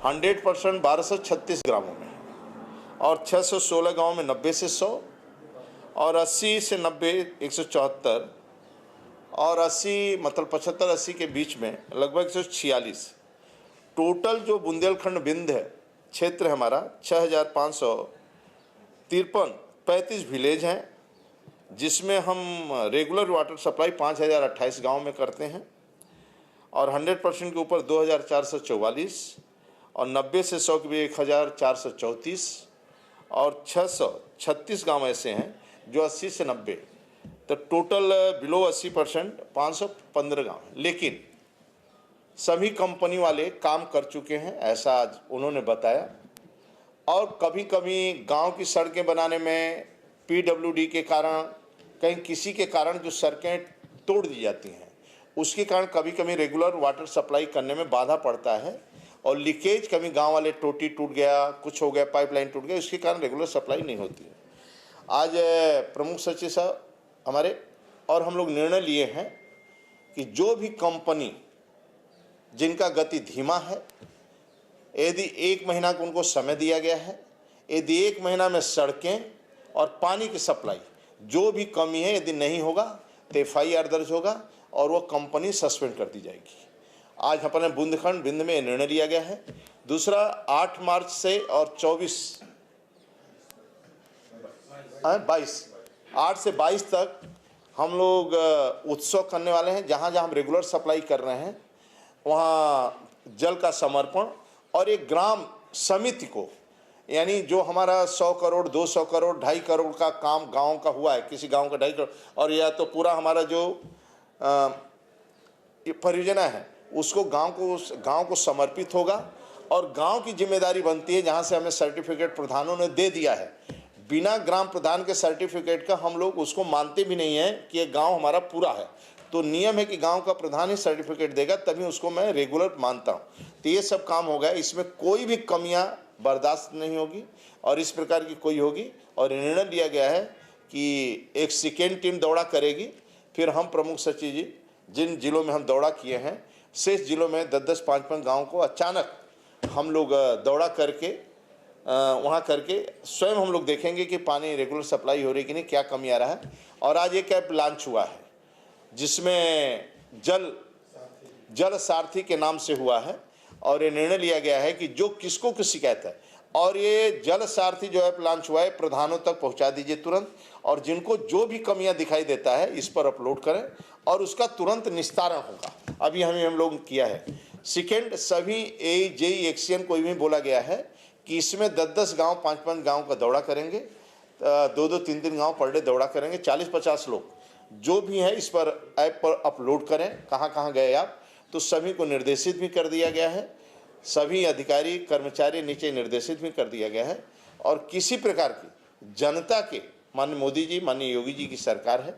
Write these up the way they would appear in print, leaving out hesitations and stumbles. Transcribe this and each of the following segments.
100% 1236 ग्रामों में, और 616 गाँव में 90 से 100, और 80 से 90 174, और 80 मतलब 75-80 के बीच में लगभग 146। टोटल जो बुंदेलखंड विंध्य है क्षेत्र है हमारा 6553 35 विलेज हैं, जिसमें हम रेगुलर वाटर सप्लाई 5028 गांव में करते हैं, और 100% के ऊपर 2444, और 90 से 100 के भी 1434, और 636 गांव ऐसे हैं जो 80 से 90, तो टोटल बिलो 80% 515 गांव हैं। लेकिन सभी कंपनी वाले काम कर चुके हैं, ऐसा आज उन्होंने बताया। और कभी कभी गांव की सड़कें बनाने में पीडब्ल्यूडी के कारण, कहीं किसी के कारण जो सड़कें तोड़ दी जाती हैं, उसके कारण कभी कभी रेगुलर वाटर सप्लाई करने में बाधा पड़ता है, और लीकेज कभी गांव वाले टोटी टूट गया, कुछ हो गया, पाइपलाइन टूट गया, उसके कारण रेगुलर सप्लाई नहीं होती है। आज प्रमुख सचिव साहब हमारे और हम लोग निर्णय लिए हैं कि जो भी कंपनी जिनका गति धीमा है, यदि 1 महीना को उनको समय दिया गया है, यदि 1 महीना में सड़कें और पानी की सप्लाई जो भी कमी है यदि नहीं होगा तो FIR दर्ज होगा और वो कंपनी सस्पेंड कर दी जाएगी। आज अपने बुंदेलखंड विंध्य में निर्णय लिया गया है। दूसरा, 8 मार्च से और 8 से 22 तक हम लोग उत्सव करने वाले हैं। जहाँ जहाँ हम रेगुलर सप्लाई कर रहे हैं वहाँ जल का समर्पण, और एक ग्राम समिति को, यानी जो हमारा 100 करोड़ 200 करोड़ 2.5 करोड़ का काम गांव का हुआ है, किसी गांव का 2.5 करोड़, और या तो पूरा हमारा जो परियोजना है उसको गांव को समर्पित होगा, और गांव की जिम्मेदारी बनती है। जहां से हमें सर्टिफिकेट प्रधानों ने दे दिया है, बिना ग्राम प्रधान के सर्टिफिकेट का हम लोग उसको मानते भी नहीं है कि ये गांव हमारा पूरा है। तो नियम है कि गांव का प्रधान ही सर्टिफिकेट देगा, तभी उसको मैं रेगुलर मानता हूं। तो ये सब काम हो गया, इसमें कोई भी कमियां बर्दाश्त नहीं होगी, और इस प्रकार की कोई होगी। और निर्णय लिया गया है कि एक सेकेंड टीम दौड़ा करेगी, फिर हम प्रमुख सचिव जी जिन जिलों में हम दौड़ा किए हैं, शेष जिलों में 10-10 5-5 गाँव को अचानक हम लोग दौड़ा करके वहाँ करके स्वयं हम लोग देखेंगे कि पानी रेगुलर सप्लाई हो रही कि नहीं, क्या कमी आ रहा है। और आज एक ऐप लॉन्च हुआ है जिसमें जल सारथी के नाम से हुआ है, और ये निर्णय लिया गया है कि जो किसको की शिकायत है, और ये जल सारथी जो ऐप लॉन्च हुआ है प्रधानों तक पहुंचा दीजिए तुरंत, और जिनको जो भी कमियां दिखाई देता है इस पर अपलोड करें और उसका तुरंत निस्तारण होगा। अभी हम लोग किया है। सेकेंड, सभी AJ एक्शन को भी बोला गया है कि इसमें 10-10 गाँव 5-5 गाँव का दौरा करेंगे, 2-2 3-3 गाँव पर डे दौरा करेंगे। 40-50 लोग जो भी हैं इस पर ऐप पर अपलोड करें कहाँ कहाँ गए आप। तो सभी को निर्देशित भी कर दिया गया है, सभी अधिकारी कर्मचारी नीचे निर्देशित भी कर दिया गया है। और किसी प्रकार की जनता के, माननीय मोदी जी माननीय योगी जी की सरकार है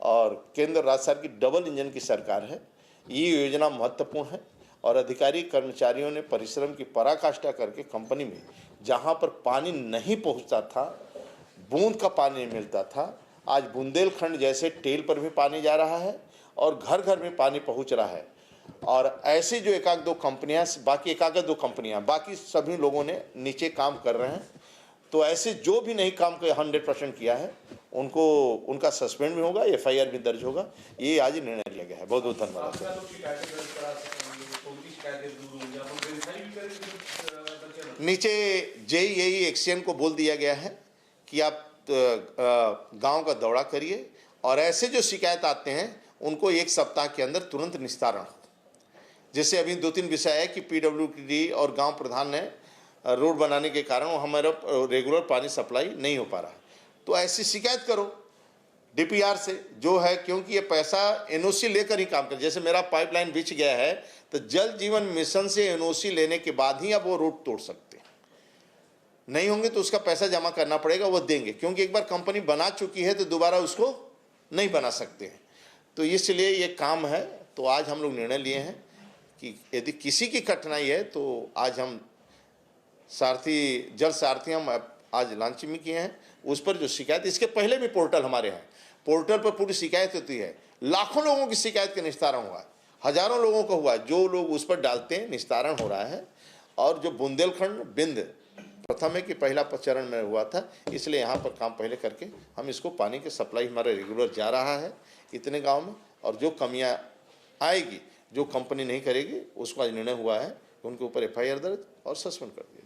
और केंद्र राज्य सरकार की डबल इंजन की सरकार है। ये योजना महत्वपूर्ण है, और अधिकारी कर्मचारियों ने परिश्रम की पराकाष्ठा करके कंपनी में जहाँ पर पानी नहीं पहुँचता था, बूंद का पानी नहीं मिलता था, आज बुंदेलखंड जैसे टेल पर भी पानी जा रहा है और घर घर में पानी पहुंच रहा है। और ऐसे जो एक दो कंपनियां बाकी सभी लोगों ने नीचे काम कर रहे हैं। तो ऐसे जो भी नहीं काम को 100% किया है उनका सस्पेंड भी होगा, FIR भी दर्ज होगा। ये आज निर्णय लिया गया है। बहुत बहुत धन्यवाद। नीचे JEI एक्शन को बोल दिया गया है कि आप गांव का दौरा करिए, और ऐसे जो शिकायत आते हैं उनको 1 सप्ताह के अंदर तुरंत निस्तारण हो। जैसे अभी 2-3 विषय है कि PWD और गांव प्रधान ने रोड बनाने के कारण हमारा रेगुलर पानी सप्लाई नहीं हो पा रहा है, तो ऐसी शिकायत करो DPR से जो है, क्योंकि ये पैसा NOC लेकर ही काम कर। जैसे मेरा पाइपलाइन बिछ गया है तो जल जीवन मिशन से NOC लेने के बाद ही अब वो रोड तोड़ सकते हैं, नहीं होंगे तो उसका पैसा जमा करना पड़ेगा, वो देंगे, क्योंकि एक बार कंपनी बना चुकी है तो दोबारा उसको नहीं बना सकते हैं। तो इसलिए ये काम है। तो आज हम लोग निर्णय लिए हैं कि यदि किसी की कठिनाई है तो आज हम जल सारथी हम आज लॉन्च में किए हैं। उस पर जो शिकायत, इसके पहले भी पोर्टल हमारे हैं, पोर्टल पर पूरी शिकायत होती है। लाखों लोगों की शिकायत का निस्तारण हुआ है, हजारों लोगों को हुआ है, जो लोग उस पर डालते हैं निस्तारण हो रहा है। और जो बुंदेलखंड बिंद प्रथम है कि पहला चरण में हुआ था, इसलिए यहाँ पर काम पहले करके हम इसको पानी की सप्लाई हमारा रेगुलर जा रहा है इतने गांव में। और जो कमियां आएगी, जो कंपनी नहीं करेगी, उसका निर्णय हुआ है उनके ऊपर FIR दर्ज और सस्पेंड कर दिया।